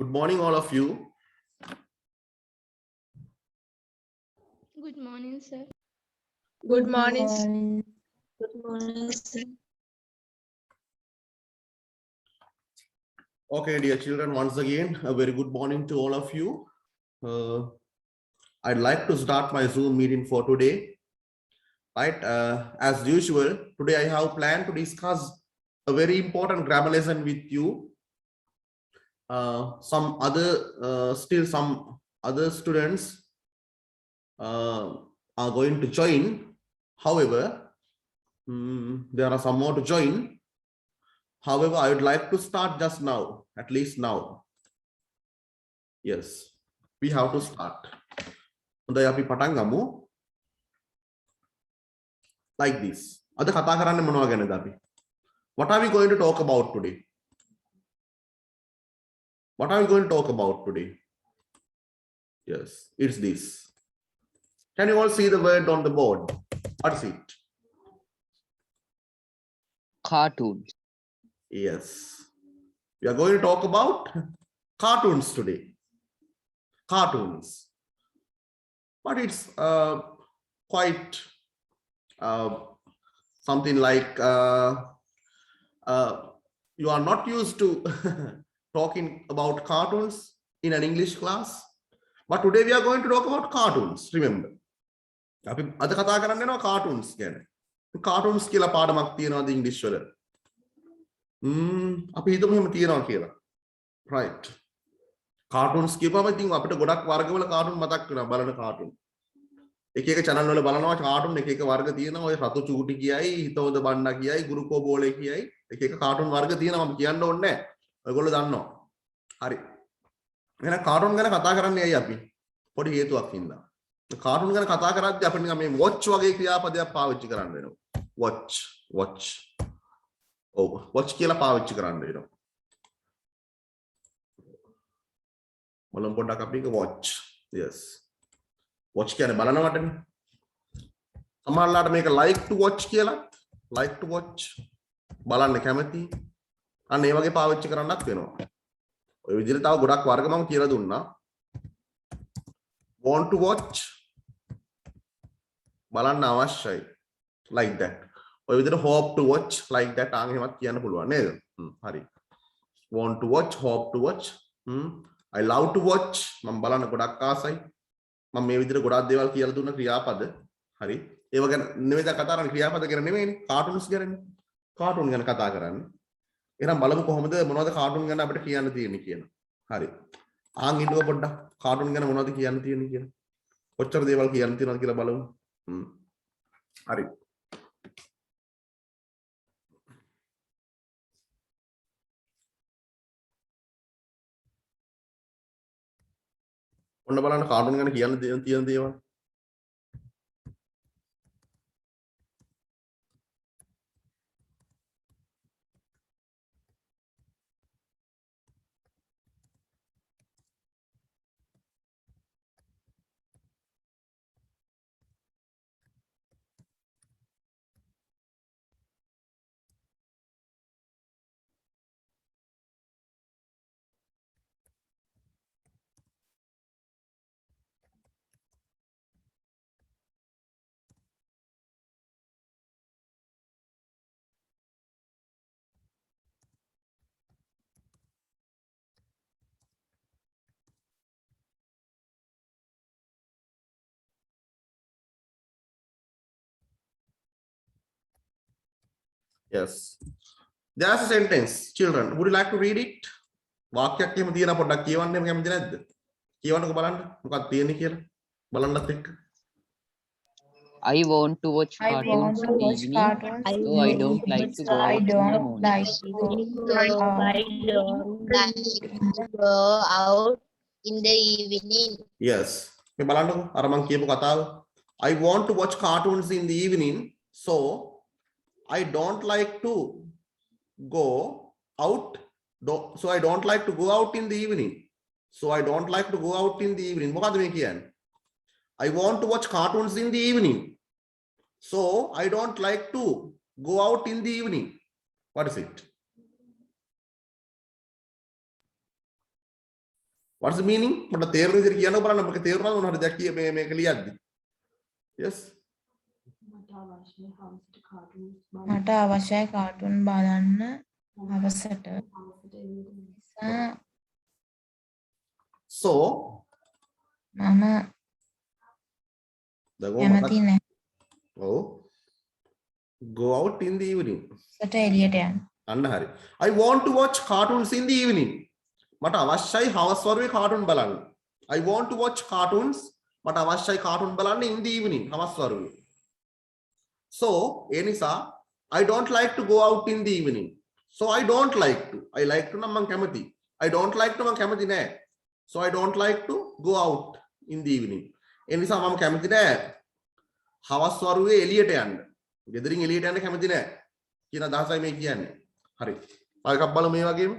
Good morning, all of you. Good morning, sir. Good morning. Good morning, sir. Okay, dear children, once again, a very good morning to all of you. I'd like to start my Zoom meeting for today. Right, as usual, today I have planned to discuss a very important grammar lesson with you. Some other students are going to join. However, there are some more to join. However, I would like to start just now, at least now. Yes, we have to start. හොඳයි අපි පටන් ගමු. Like this. අද කතා කරන්නේ මොනවා ගැනද අපි? What are we going to talk about today? What are we going to talk about today? Yes, it's this. Can you all see the word on the board? What is it? Cartoons. Yes. We are going to talk about cartoons today. Cartoons. But it's quite something like you are not used to talking about cartoons in an English class. But today we are going to talk about cartoons. Remember. අපි අද කතා කරන්න යනවා cartoons ගැන. cartoons කියලා පාඩමක් තියෙනවාද ඉංග්‍රීසි වල? අපි හිතමු එහෙම තියෙනවා කියලා. Right. cartoons කියපුවම ඉතින් අපිට ගොඩක් වර්ගවල cartoon මතක් වෙනවා බලන cartoon. එක එක channel වල බලනවා cartoon එක එක වර්ග තියෙනවා. ඔය රතු චූටි කියයි, හිතවද බණ්ඩා කියයි, ගුරුකෝ බෝලේ කියයි. එක එක cartoon වර්ග තියෙනවා මම කියන්න ඕනේ නැහැ. ඔයගොල්ලෝ දන්නවා. හරි. එහෙනම් cartoon ගැන කතා කරන්නේ ඇයි අපි? පොඩි හේතුවක් හින්දා. cartoon ගැන කතා කරද්දී අපිට නිකන් මේ watch වගේ ක්‍රියාපදයක් පාවිච්චි කරන්න වෙනවා. watch. ඔව් watch කියලා පාවිච්චි කරන්න වෙනවා. බලමු පොඩ්ඩක් අපි watch. Yes. watch කියන්නේ බලනවටනේ. සමහරවිට මේක like to watch කියලා like to watch බලන්න කැමති. අන්න ඒ වගේ පාවිච්චි කරන්නත් වෙනවා. ඔය විදිහට තව ගොඩක් වර්ග මම කියලා දුන්නා. want to watch බලන්න අවශ්‍යයි. like that. ඔය විදිහට hope to watch like that ආන් එහෙමත් කියන්න පුළුවන් නේද? හරි. want to watch, hope to watch. I love to watch මම බලන්න ගොඩක් ආසයි. මම මේ විදිහට ගොඩක් දේවල් කියලා දුන්න ක්‍රියාපද. හරි. ඒව ගැන නෙවෙයි කතා කරන්නේ ක්‍රියාපද ගැන නෙවෙයිනේ. cartoons ගැනනේ. cartoon ගැන කතා කරන්නේ. එහෙනම් බලමු කොහොමද මොනවද cartoon ගැන අපිට කියන්න තියෙන්නේ කියලා. හරි. ආන් හිතුව පොඩ්ඩක් cartoon ගැන මොනවද කියන්න තියෙන්නේ කියලා. කොච්චර දේවල් කියන්න තියෙනවද කියලා බලමු. හරි. ඔන්න බලන්න cartoon ගැන කියන්න තියෙන දේවල්. Yes. There's a sentence, children. Would you like to read it? වාක්‍යයක් එහෙම තියෙන පොඩ්ඩක් කියවන්න එහෙම කැමති නැද්ද? කියවන්නකෝ බලන්න. මොකක්ද තියෙන්නේ කියලා. බලන්නත් එක්ක. I want to watch cartoons in the evening, so I don't like to go out in the morning. I don't go out in the evening. Yes. මේ බලන්නකෝ අර මං කියපු කතාව. I want to watch cartoons in the evening, so I don't like to go out. So I don't like to go out in the evening. So I don't like to go out in the evening. මොකද්ද මේ කියන්නේ? I want to watch cartoons in the evening. So I don't like to go out in the evening. What is it? What's the meaning? මට තේරුණ විදිහට කියන්න බලන්න මොකද තේරුණාද මොනවද දෙයක් කිය මේක ලියද්දි. Yes. මට අවශ්‍යයි කාටුන් බලන්න අවසට. So මම කැමති නැහැ. Oh. Go out in the evening. සට එළියට යන්න. අන්න හරි. I want to watch cartoons in the evening. මට අවශ්‍යයි හවස් වරුවේ කාටුන් බලන්න. I want to watch cartoons. මට අවශ්‍යයි කාටුන් බලන්න in the evening. හවස් වරුවේ. So, ඒ නිසා I don't like to go out in the evening. So I don't like to. I like to නම් මම කැමති. I don't like to මම කැමති නෑ. So I don't like to go out in the evening. ඒ නිසා මම කැමති නෑ හවස් වරුවේ එළියට යන්න. ගෙදරින් එළියට යන්න කැමති නෑ. කියන අදහසයි මේ කියන්නේ. හරි. තව එකක් බලමු මේ වගේම.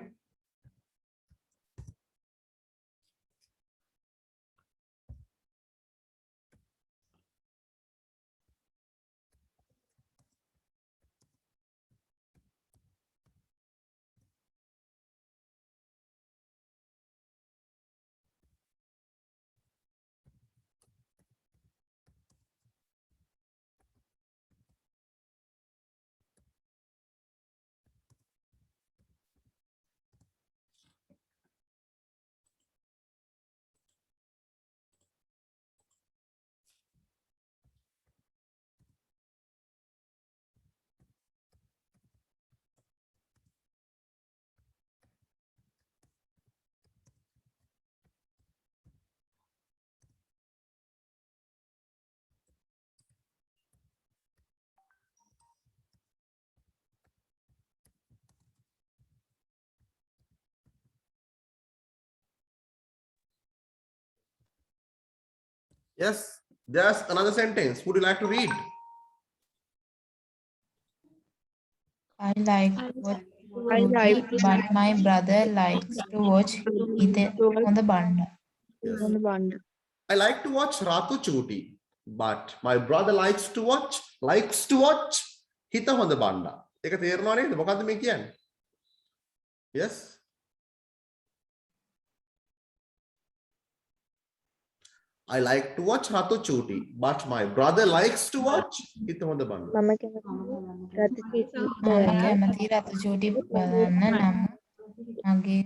Yes, there's another sentence. Would you like to read? I like what but my brother likes to watch Hithe හොඳ බණ්ඩ. I like to watch Ratu Chuti, but my brother likes to watch Hita Honda Banda. ඒක තේරෙනව නේද? මොකද්ද මේ කියන්නේ? Yes. I like to watch Ratu Chuti, but my brother likes to watch Hita Honda Banda. මම කැමති රතු චූටි බලන්න නම් මගේ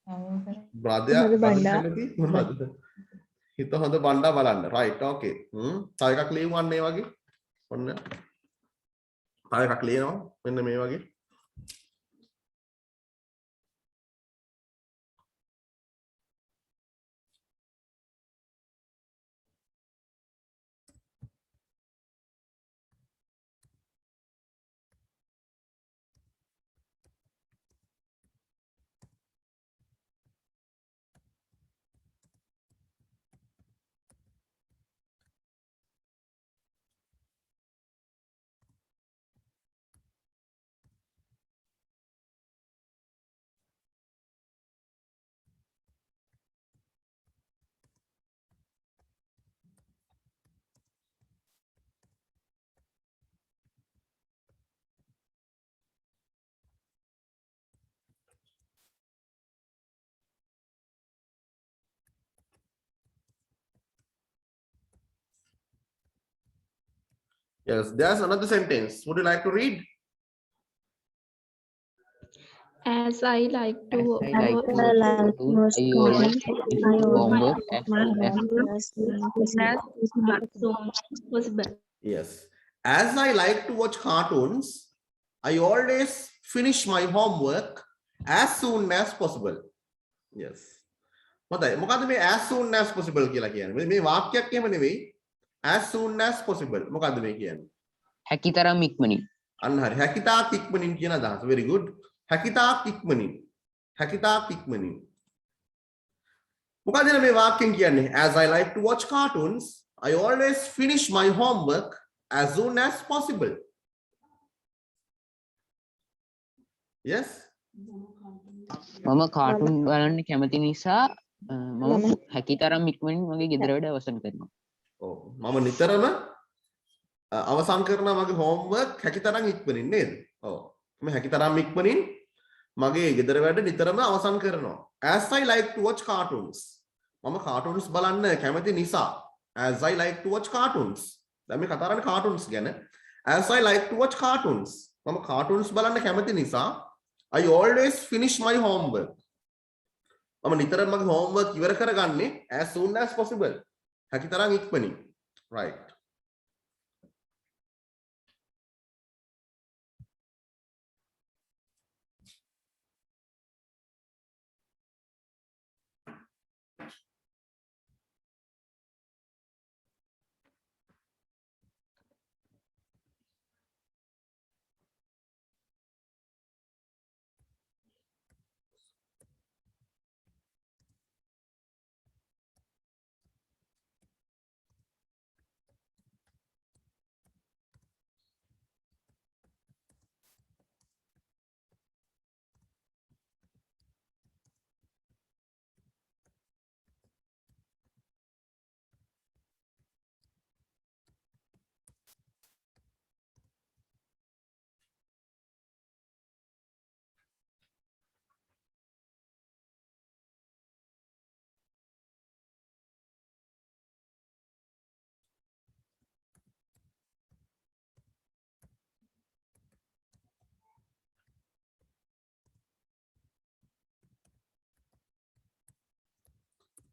සහෝදරයා brother කැමති මොනවද? හිත හොඳ බණ්ඩා බලන්න. right, okay. තව එකක් ලියවන්න මේ වගේ. ඔන්න. තව එකක් ලියනවා. මෙන්න මේ වගේ. Yes, there's another sentence. Would you like to read? As I like to As I like to watch cartoons, I always finish homework as soon as possible. Yes. As I like to watch cartoons, I always finish my homework as soon as possible. Yes. හොඳයි. මොකද්ද මේ as soon as possible කියලා කියන්නේ? මේ වාක්‍යයක් එහෙම නෙවෙයි. As soon as possible. මොකද්ද මේ කියන්නේ? හැකිතරම් ඉක්මනින්. අන්න හරි. හැකිතාක් ඉක්මනින් කියන අදහස. Very good. හැකිතාක් ඉක්මනින්. හැකිතාක් ඉක්මනින්. මොකද මේ වාක්‍යයෙන් කියන්නේ? As I like to watch cartoons, I always finish my homework as soon as possible. Yes. මම කාටුන් බලන්න කැමති නිසා මම හැකිතරම් ඉක්මනින් මගේ ගෙදර වැඩ අවසන් කරනවා. ඔව්. මම නිතරම අවසන් කරනවා මගේ homework හැකිතරම් ඉක්මනින් නේද? ඔව්. මම හැකිතරම් ඉක්මනින් මගේ ගෙදර වැඩ නිතරම අවසන් කරනවා. As I like to watch cartoons. මම cartoons බලන්න කැමති නිසා. As I like to watch cartoons. දැන් මේ කතා කරන්නේ cartoons ගැන. As I like to watch cartoons. මම cartoons බලන්න කැමති නිසා I always finish my homework. මම නිතරම මගේ homework ඉවර කරගන්නේ as soon as possible. හැකිතරම් ඉක්මනින්. Right.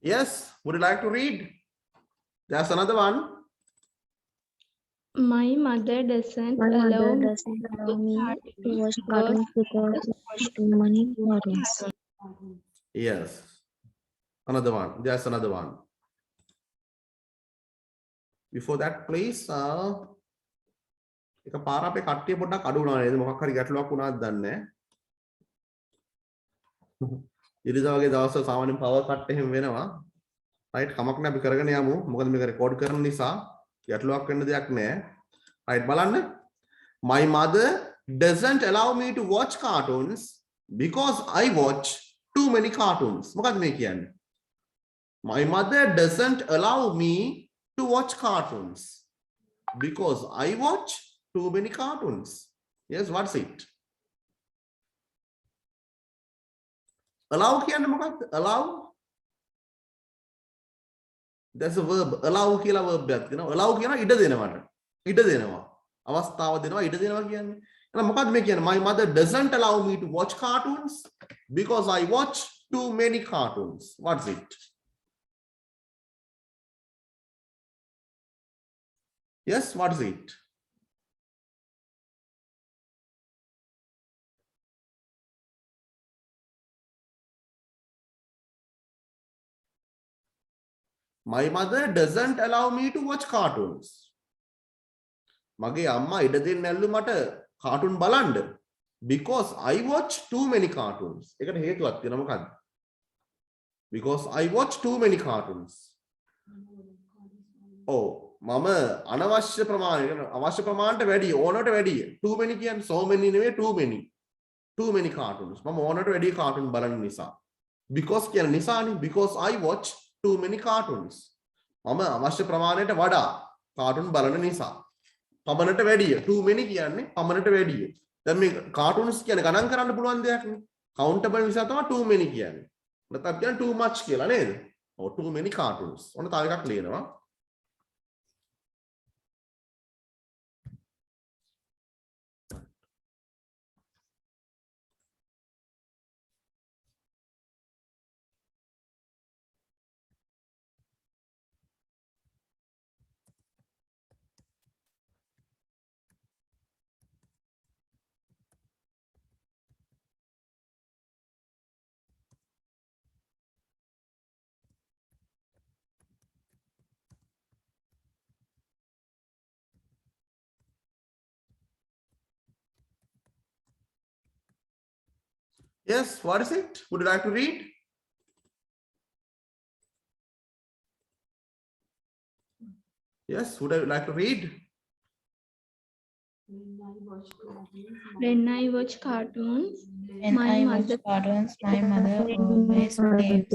Yes, would you like to read? There's another one. My mother doesn't My allow mother me doesn't allow me to watch because cartoons because I watch too many cartoons. Yes. Another one. There's another one. Before that, please. එක පාර අපේ කට්ටිය පොඩ්ඩක් අඩු වුණා නේද? මොකක් හරි ගැටලුවක් වුණාද දන්නේ නැහැ. ඉරිදා වගේ දවස්වල සාමාන්‍යයෙන් පවර් කට් එහෙම වෙනවා. රයිට් කමක් නැහැ අපි කරගෙන යමු. මොකද මේක රෙකෝඩ් කරන නිසා ගැටලුවක් වෙන්න දෙයක් නැහැ. රයිට් බලන්න. My mother doesn't allow me to watch cartoons because I watch too many cartoons. මොකක්ද මේ කියන්නේ? My mother doesn't allow me to watch cartoons because I watch too many cartoons. Yes, what's it? Allow කියන්නේ මොකක්ද? Allow. That's a verb. Allow කියලා verb එකක් තියෙනවා. Allow කියනවා ඉඩ දෙනවට. ඉඩ දෙනවා. අවස්ථාව දෙනවා ඉඩ දෙනවා කියන්නේ. එහෙනම් මොකක්ද මේ කියන්නේ? My mother doesn't allow me to watch cartoons because I watch too many cartoons. What's it? Yes, what is it? My mother doesn't allow me to watch cartoons. මගේ අම්මා ඉඩ දෙන්නේ නැල්ලු මට කාටුන් බලන්න because I watch too many cartoons. ඒකට හේතුවක් තියෙනවා මොකද්ද? Because I watch too many cartoons. Oh, මම අනවශ්‍ය ප්‍රමාණයට අවශ්‍ය ප්‍රමාණයට වැඩි ඕනට වැඩි too many කියන්නේ so many නෙවෙයි too many cartoons. මම ඕනට වැඩි කාටුන් බලන නිසා. Because කියන නිසානේ because I watch too many cartoons. මම අවශ්‍ය ප්‍රමාණයට වඩා කාටුන් බලන නිසා. පමණට වැඩිය too many කියන්නේ පමණට වැඩිය. දැන් මේ cartoons කියන්නේ ගණන් කරන්න පුළුවන් දෙයක් නේ. countable නිසා තමයි too many කියන්නේ. නැත්නම් කියන්නේ too much කියලා නේද? ඔව් too many cartoons. ඔන්න තව එකක් ලියනවා. Yes, what is it? Would you like to read? Yes, would you like to read? when I watch cartoons, When My I watch mother- cartoons, my mother always blames.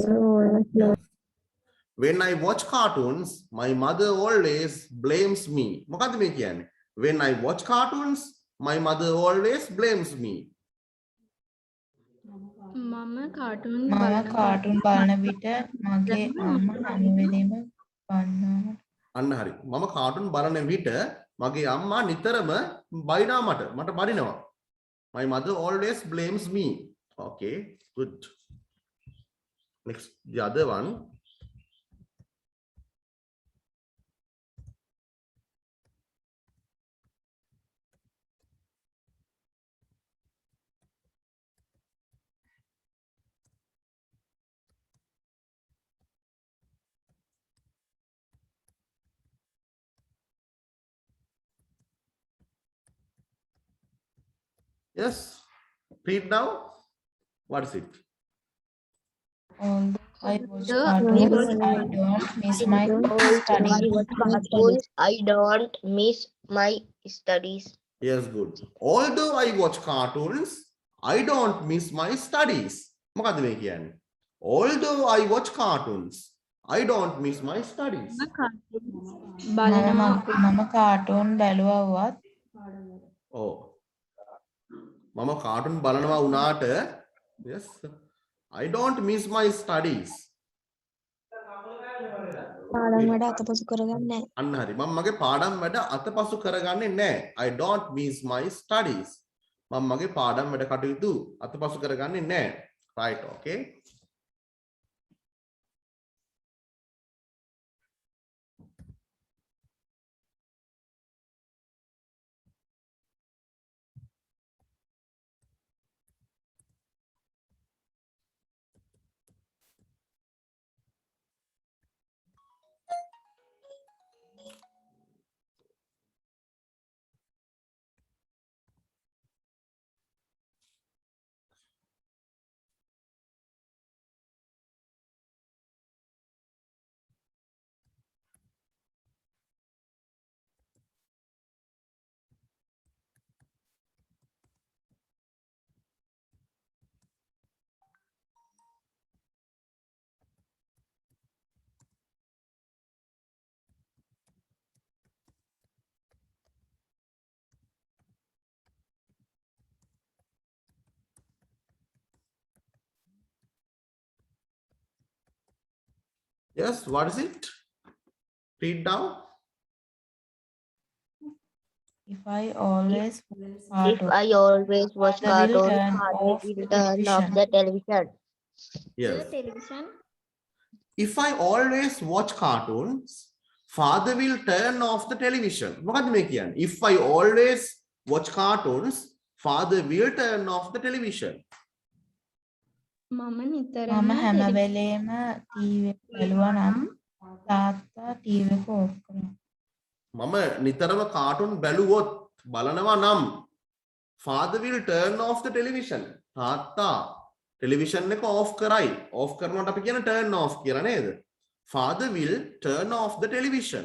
When I watch cartoons, my mother always blames me. මොකද්ද මේ කියන්නේ? When I watch cartoons, my mother always blames me. Mama cartoon මම cartoon බලන විට මගේ අම්මා හැම වෙලේම බන්නවා. අන්න හරි. මම කාටුන් බලන විට මගේ අම්මා නිතරම බයිනවා මට බනිනවා. My mother always blames me. Okay, good. Next, the other one. Yes, read now. What is it? Although I watch cartoons, I don't miss my studies. I don't miss my studies. Yes, good. Although I watch cartoons, I don't miss my studies. මොකද්ද මේ කියන්නේ? Although I watch cartoons, I don't miss my studies. මම cartoon බැලුවවත් Oh. මම cartoon බලනවා වුණාට yes I don't miss my studies. පාඩම් වැඩ අතපසු කරගන්නේ නැහැ. අන්න හරි. මම මගේ පාඩම් වැඩ අතපසු කරගන්නේ නැහැ. I don't miss my studies. මම මගේ පාඩම් වැඩ කටයුතු අතපසු කරගන්නේ නැහැ. Right, okay. Yes, what is it? Read down. if I always If I always watch Father will cartoons, turn father off will the turn off television. the television. Yes. television. If I always watch cartoons, father will turn off the television. මොකද්ද මේ කියන්නේ? If I always watch cartoons, father will turn off the television. මම මම නිතරම හැම වෙලේම TV බලුවා නම් තාත්තා ටීවී එක ඕෆ් කරනවා. මම නිතරම කාටුන් බැලුවොත් බලනවා නම් father will turn off the television. තාත්තා ටෙලිවිෂන් එක off කරයි. off කරනකොට අපි කියන turn off කියලා නේද? Father will turn off the television.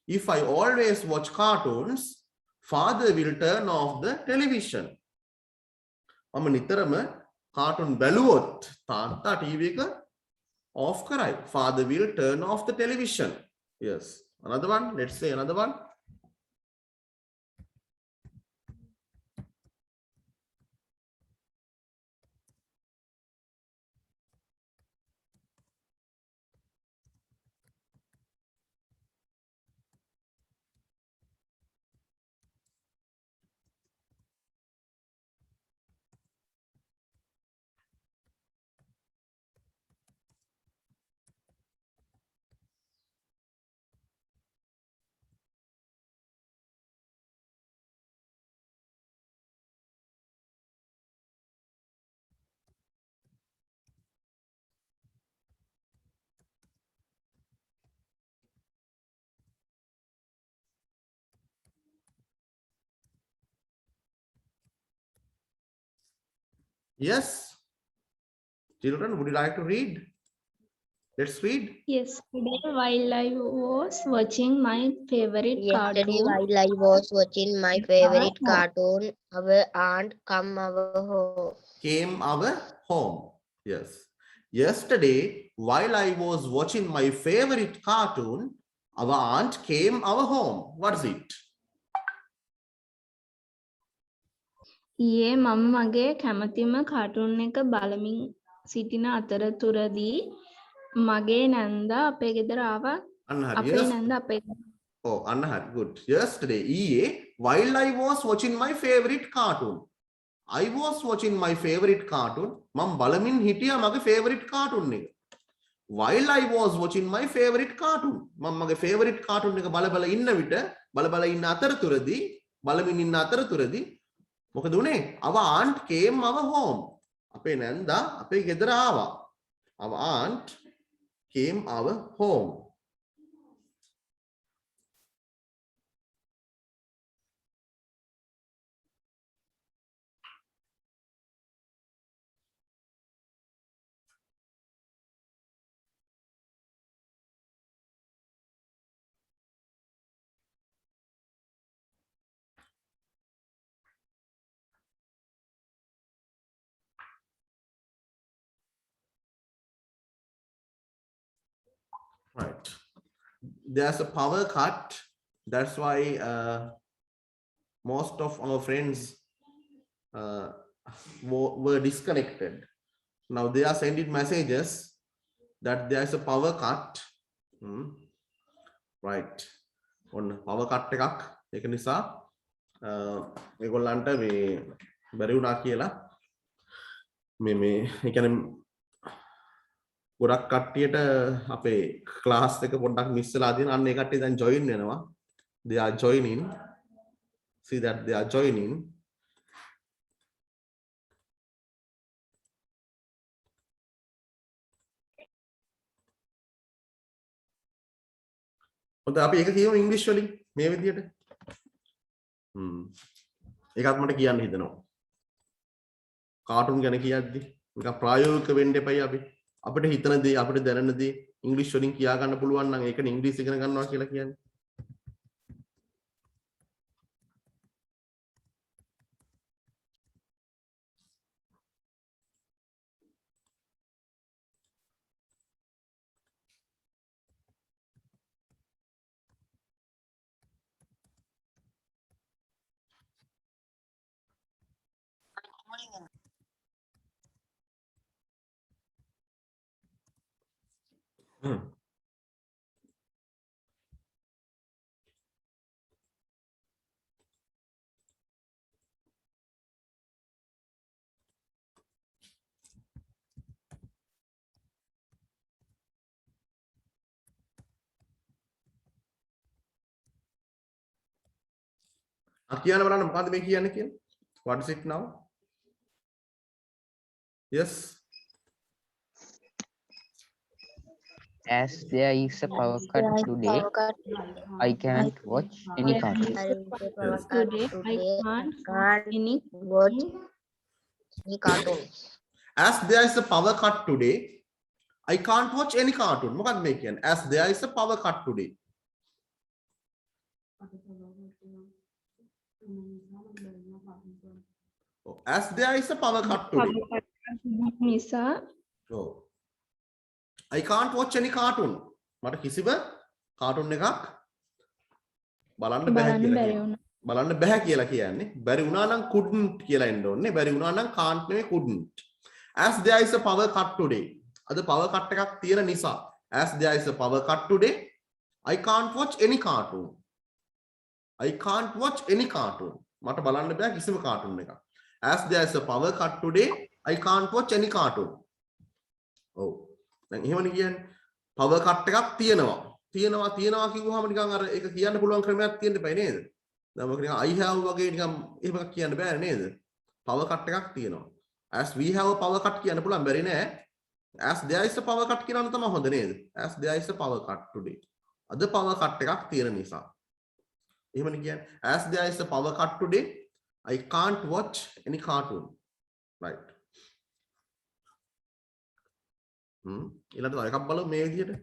If I always watch cartoons, father will turn off the television. මම නිතරම කාටුන් බැලුවොත් තාත්තා ටීවී එක off කරයි. Father will turn off the television. Yes. Another one. Let's say another one. Yes. Children, would you like to read? Let's read. Yesterday, while I was watching my favorite Yesterday, cartoon, while I was watching my favorite cartoon, our aunt came our home. Came our home. Yes. Yesterday, while I was watching my favorite cartoon, our aunt came our home. What is it? ඊයේ මම මගේ කැමතිම cartoon එක බලමින් සිටින අතරතුරදී මගේ නැන්දා අපේ ගෙදර ආවා. අන්න හරි. අපේ නැන්දා අපේ Oh, අන්න හරි. Good. Yesterday, ඊයේ while I was watching my favorite cartoon. I was watching my favorite cartoon. මම බලමින් හිටියා මගේ favorite cartoon එක. While I was watching my favorite cartoon. මම මගේ favorite cartoon එක බල බල ඉන්න විට බල ඉන්න අතරතුරදී බලමින් ඉන්න අතරතුරදී මොකද උනේ? Our aunt came our home. අපේ නැන්දා අපේ ගෙදර ආවා. Our aunt came our home. Right. There's a power cut. That's why most of our friends were disconnected. Now they are sending messages that there's a power cut. Right. On power cut එකක්. ඒක නිසා මේගොල්ලන්ට මේ බැරි වුණා කියලා මේ ඒ කියන්නේ ගොඩක් කට්ටියට අපේ ක්ලාස් එක පොඩ්ඩක් මිස් වෙලා තියෙනවා. අන්න ඒ කට්ටිය දැන් ජොයින් වෙනවා. They are joining. See that they are joining. හොඳ අපි ඒක කියමු ඉංග්‍රීසි වලින් මේ විදිහට. ඒකත් මට කියන්න හිතෙනවා. කාටුන් ගැන කියද්දි නිකන් ප්‍රායෝගික වෙන්න එපයි අපි. අපිට හිතන දේ අපිට දැනෙන දේ ඉංග්‍රීසි වලින් කියා ගන්න පුළුවන් නම් ඒකනේ ඉංග්‍රීසි ඉගෙන ගන්නවා කියලා කියන්නේ. කියන්න බලන්න මොකද්ද මේ කියන්නේ කියලා? What is it now? Yes. As there is a power cut today, I can't watch any cartoon. today I can't any watch any cartoons. As there is a power cut today, I can't watch any cartoon. මොකක්ද මේ කියන්නේ? As there is a power cut today. Oh, as there is a power cut today. නිසා Oh. I can't watch any cartoon. මට කිසිම cartoon එකක් බලන්න බෑ බලන්න කියලා බැරි කියනවා. වුණා. බලන්න බෑ කියලා කියන්නේ බැරි වුණා නම් couldn't කියලා එන්න ඕනේ. බැරි වුණා නම් can't නෙවෙයි couldn't. As there is a power cut today. අද power cut එකක් තියෙන නිසා as there is a power cut today, I can't watch any cartoon. I can't watch any cartoon. මට බලන්න බෑ කිසිම කාටුන් එකක්. As there is a power cut today, I can't watch any cartoon. ඔව්. දැන් එහෙමනේ කියන්නේ power cut එකක් තියෙනවා. තියෙනවා කිව්වහම නිකන් අර ඒක කියන්න පුළුවන් ක්‍රමයක් තියෙන්න බෑ නේද? දැන් මොකද නිකන් I have වගේ නිකන් එහෙම එකක් කියන්න බෑ නේද? power cut එකක් තියෙනවා. As we have a power cut කියන්න පුළුවන් බැරි නෑ. As there is a power cut කියනවා තමයි හොඳ නේද? As there is a power cut today. අද power cut එකක් තියෙන නිසා. එහෙමනේ කියන්නේ as there is a power cut today, I can't watch any cartoon. Right. ඊළඟට තව එකක් බලමු මේ විදිහට.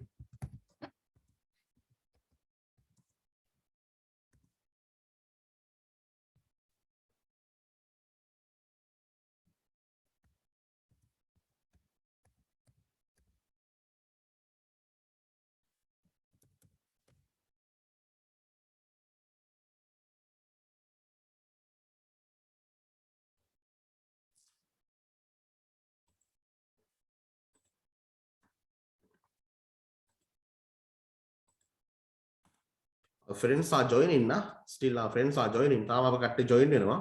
friends are joining na. Still our friends are joining. තාම අප කට්ටිය join වෙනවා.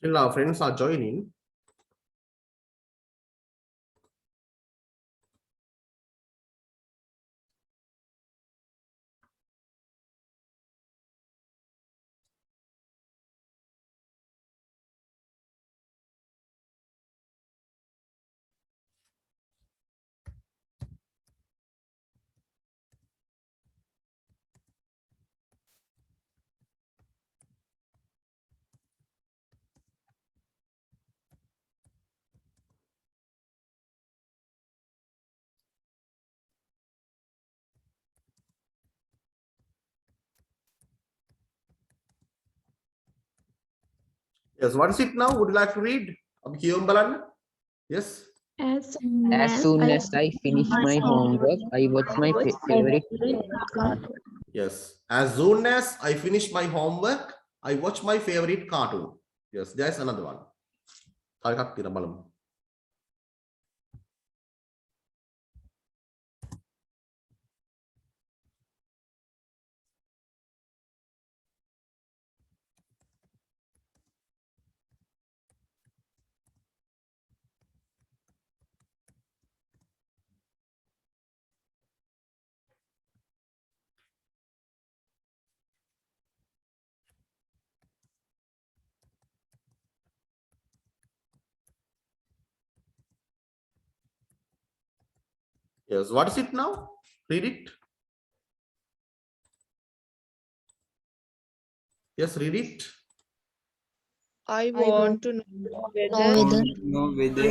Still our friends are joining. Yes, what is it now? Would you like to read? අපි කියවමු බලන්න. Yes. As soon as I finish my homework, I watch my favorite cartoon. Yes. As soon as I finish my homework, I watch my favorite cartoon. Yes, there's another one. තව එකක් තියෙනවා බලමු. Yes, what is it now? Read it. Yes, read it. I want to know whether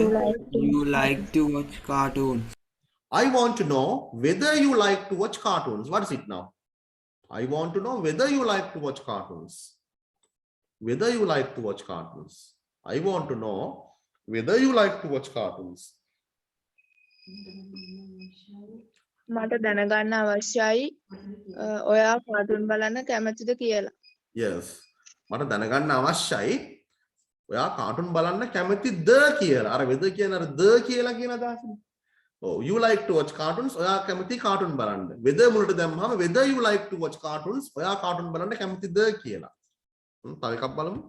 you like to watch cartoons. I want to know whether you like to watch cartoons. What is it now? I want to know whether you like to watch cartoons. Whether you like to watch cartoons. I want to know whether you like to watch cartoons. මට දැනගන්න අවශ්‍යයි ඔයා cartoon බලන්න කැමතිද කියලා. Yes. මට දැනගන්න අවශ්‍යයි ඔයා කාටුන් බලන්න කැමතිද කියලා. අර whether කියන අර the කියලා කියන අදහසනේ. Oh, you like to watch cartoons. ඔයා කැමති කාටුන් බලන්න. whether මුලට දැම්මම whether you like to watch cartoons. ඔයා කාටුන් බලන්න කැමතිද කියලා. තව එකක් බලමු.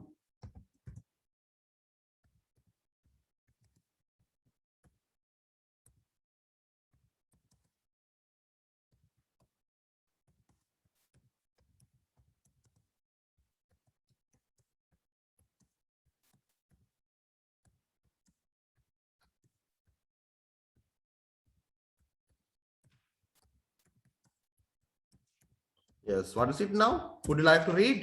Yes, what is it now? Would you like to read?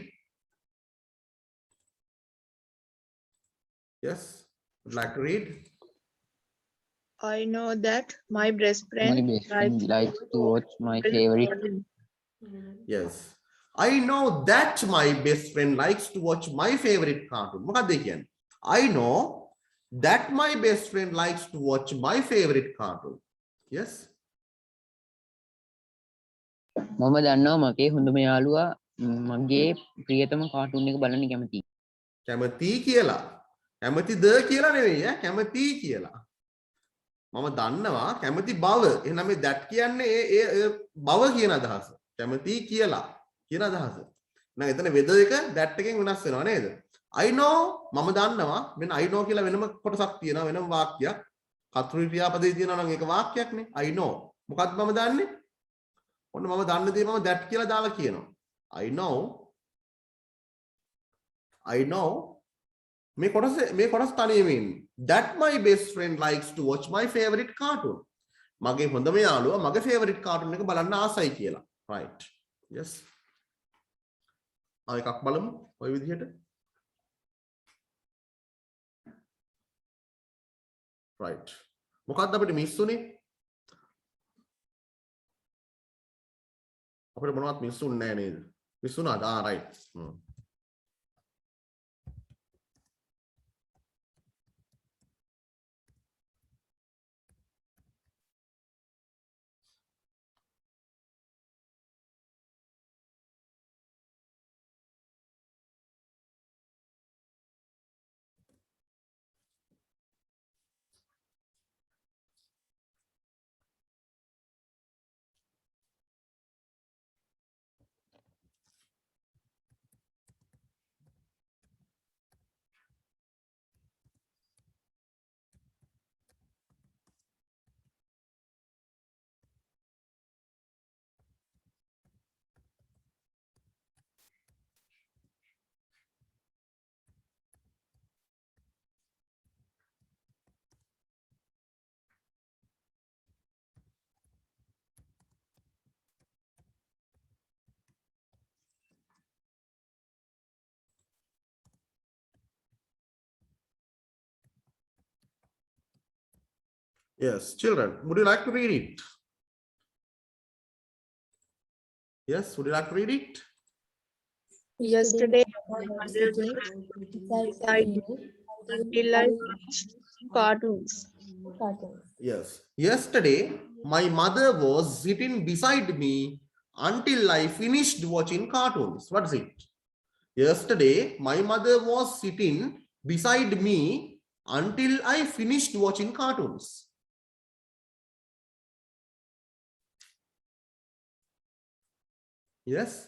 Yes, would you like to read? I know that my best friend My best friend likes to watch my favorite. Yes. I know that my best friend likes to watch my favorite cartoon. මොකක්ද ඒ කියන්නේ? I know that my best friend likes to watch my favorite cartoon. Yes. මම දන්නවා මගේ හොඳම යාළුවා මගේ ප්‍රියතම cartoon එක බලන්න කැමතියි. කැමති කියලා. කැමතිද කියලා නෙවෙයි ඈ කැමති කියලා. මම දන්නවා කැමති බව. එහෙනම් මේ that කියන්නේ ඒ බව කියන අදහස. කැමති කියලා කියන අදහස. එහෙනම් එතන whether එක that එකෙන් වෙනස් වෙනවා නේද? I know මම දන්නවා මෙන්න I know කියලා වෙනම කොටසක් තියෙනවා වෙනම වාක්‍යයක්. කතෘ ක්‍රියාපදේ තියෙනවා නම් ඒක වාක්‍යයක් නේ. I know. මොකක්ද මම දන්නේ? ඔන්න මම දන්න දේ මම that කියලා දාලා කියනවා. I know මේ කොටස තනියම ඉන්නේ. That my best friend likes to watch my favorite cartoon. මගේ හොඳම යාළුවා මගේ favorite cartoon එක බලන්න ආසයි කියලා. Right. Yes. ආයෙ එකක් බලමු ඔය විදිහට. Right. මොකක්ද අපිට මිස් උනේ? අපිට මොනවත් මිස් උන්නේ නැහැ නේද? Miss උනාද? right. Yes, children, would you like to read it? Yes, would you like to read it? Yesterday, my mother beside me until I finished cartoons. Yes. Yesterday, my mother was sitting beside me until I finished watching cartoons. What is it? Yesterday, my mother was sitting beside me until I finished watching cartoons. Yes.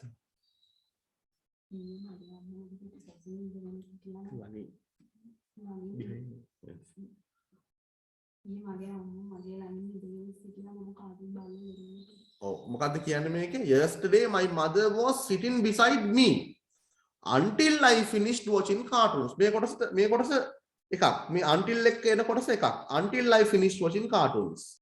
මොකද්ද කියන්නේ මේකේ? Yesterday my mother was sitting beside me until I finished watching cartoons. මේ කොටස එකක්. මේ until එක එන කොටස එකක්. Until I finished watching cartoons.